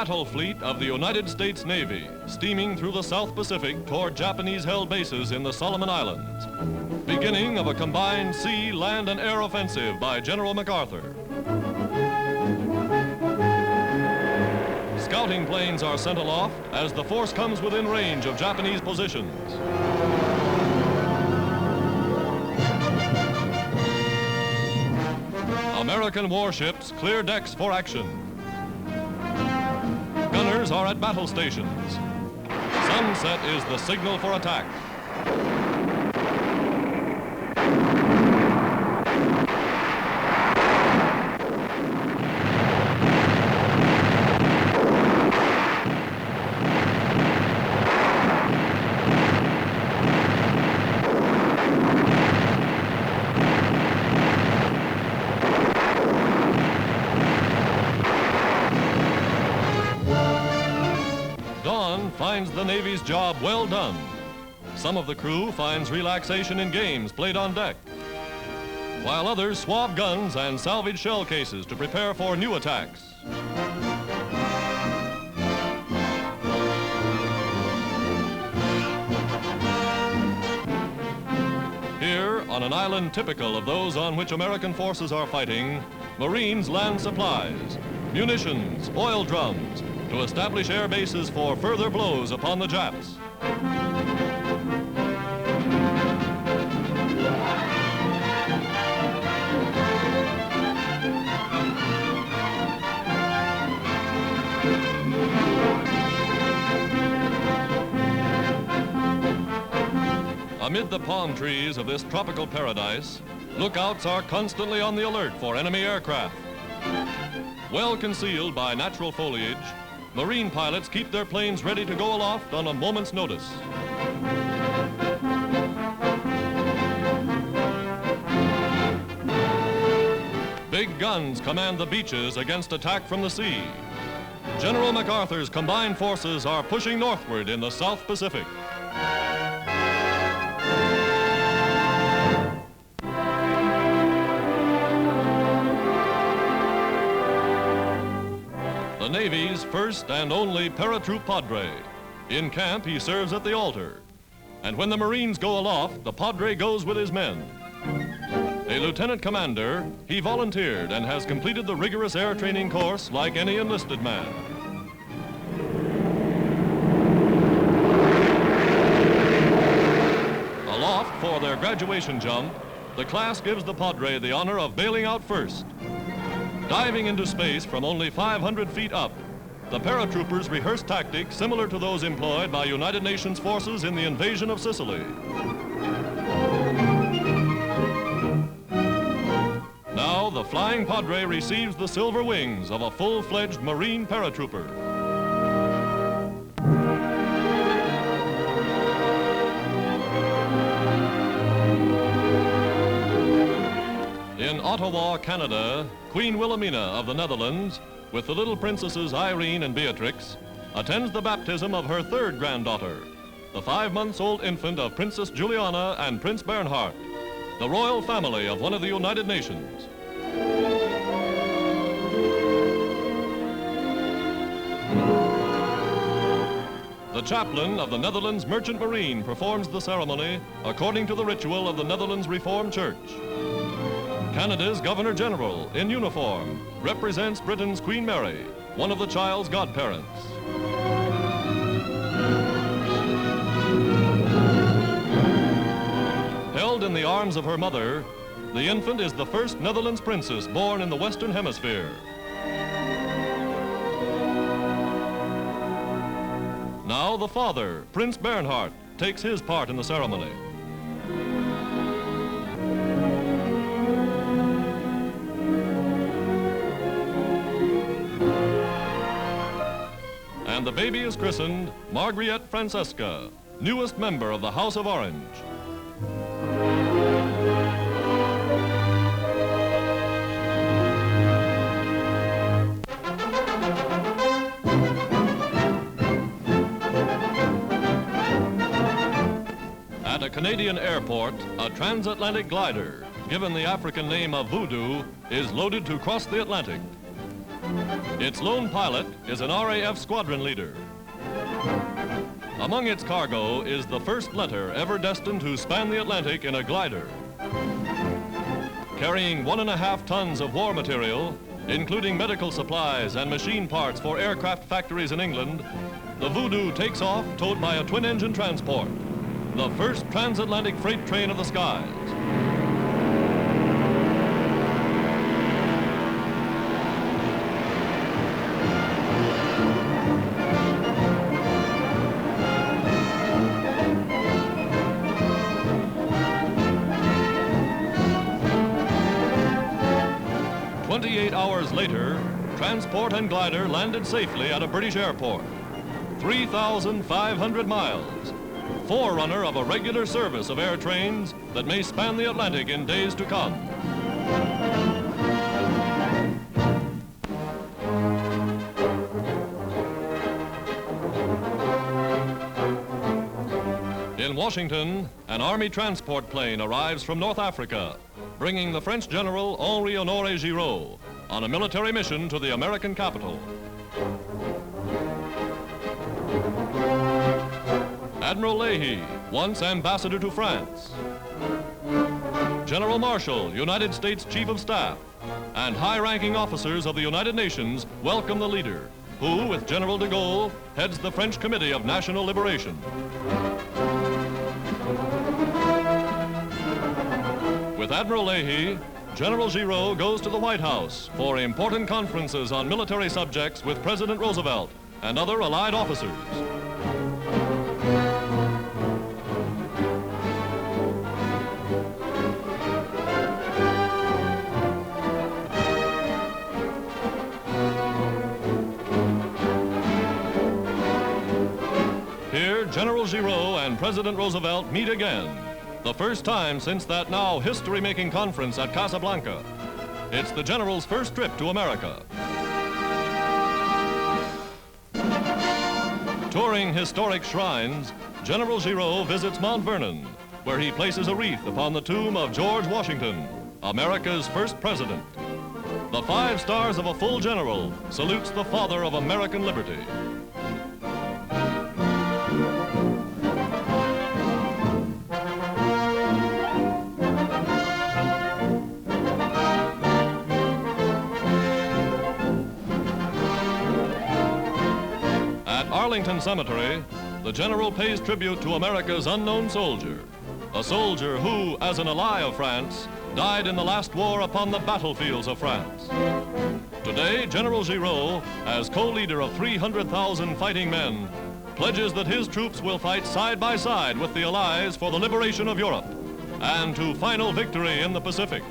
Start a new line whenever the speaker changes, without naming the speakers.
battle fleet of the United States Navy, steaming through the South Pacific toward Japanese-held bases in the Solomon Islands. Beginning of a combined sea, land, and air offensive by General MacArthur. Scouting planes are sent aloft as the force comes within range of Japanese positions. American warships clear decks for action. Gunners are at battle stations. Sunset is the signal for attack. Finds the Navy's job well done. Some of the crew finds relaxation in games played on deck, while others swab guns and salvage shell cases to prepare for new attacks. Here, on an island typical of those on which American forces are fighting, Marines land supplies, munitions, oil drums, to establish air bases for further blows upon the Japs. Amid the palm trees of this tropical paradise, lookouts are constantly on the alert for enemy aircraft. Well concealed by natural foliage, Marine pilots keep their planes ready to go aloft on a moment's notice. Big guns command the beaches against attack from the sea. General MacArthur's combined forces are pushing northward in the South Pacific. The Navy's first and only paratroop padre. In camp, he serves at the altar. And when the Marines go aloft, the padre goes with his men. A lieutenant commander, he volunteered and has completed the rigorous air training course like any enlisted man. Aloft for their graduation jump, the class gives the padre the honor of bailing out first. Diving into space from only 500 feet up, the paratroopers rehearse tactics similar to those employed by United Nations forces in the invasion of Sicily. Now, the flying padre receives the silver wings of a full-fledged Marine paratrooper. In Ottawa, Canada, Queen Wilhelmina of the Netherlands, with the little princesses Irene and Beatrix, attends the baptism of her third granddaughter, the 5-month-old infant of Princess Juliana and Prince Bernhard, the royal family of one of the United Nations. The chaplain of the Netherlands Merchant Marine performs the ceremony according to the ritual of the Netherlands Reformed Church. Canada's Governor General, in uniform, represents Britain's Queen Mary, one of the child's godparents. Held in the arms of her mother, the infant is the first Netherlands princess born in the Western Hemisphere. Now the father, Prince Bernhard, takes his part in the ceremony. And the baby is christened Margriette Francesca, newest member of the House of Orange. At a Canadian airport, a transatlantic glider, given the African name of Voodoo, is loaded to cross the Atlantic. Its lone pilot is an RAF squadron leader. Among its cargo is the first letter ever destined to span the Atlantic in a glider. Carrying 1.5 tons of war material, including medical supplies and machine parts for aircraft factories in England, the Voodoo takes off towed by a twin-engine transport, the first transatlantic freight train of the skies. Hours later, transport and glider landed safely at a British airport. 3,500 miles, forerunner of a regular service of air trains that may span the Atlantic in days to come. In Washington, an Army transport plane arrives from North Africa, bringing the French General Henri-Honoré Giraud on a military mission to the American capital. Admiral Leahy, once ambassador to France. General Marshall, United States Chief of Staff, and high-ranking officers of the United Nations welcome the leader, who, with General de Gaulle, heads the French Committee of National Liberation. With Admiral Leahy, General Giraud goes to the White House for important conferences on military subjects with President Roosevelt and other Allied officers. Here, General Giraud and President Roosevelt meet again, the first time since that now history-making conference at Casablanca. It's the General's first trip to America. Touring historic shrines, General Giraud visits Mount Vernon, where he places a wreath upon the tomb of George Washington, America's first president. The 5 stars of a full general salutes the father of American liberty. Arlington Cemetery, the General pays tribute to America's unknown soldier, a soldier who, as an ally of France, died in the last war upon the battlefields of France. Today, General Giraud, as co-leader of 300,000 fighting men, pledges that his troops will fight side by side with the Allies for the liberation of Europe and to final victory in the Pacific.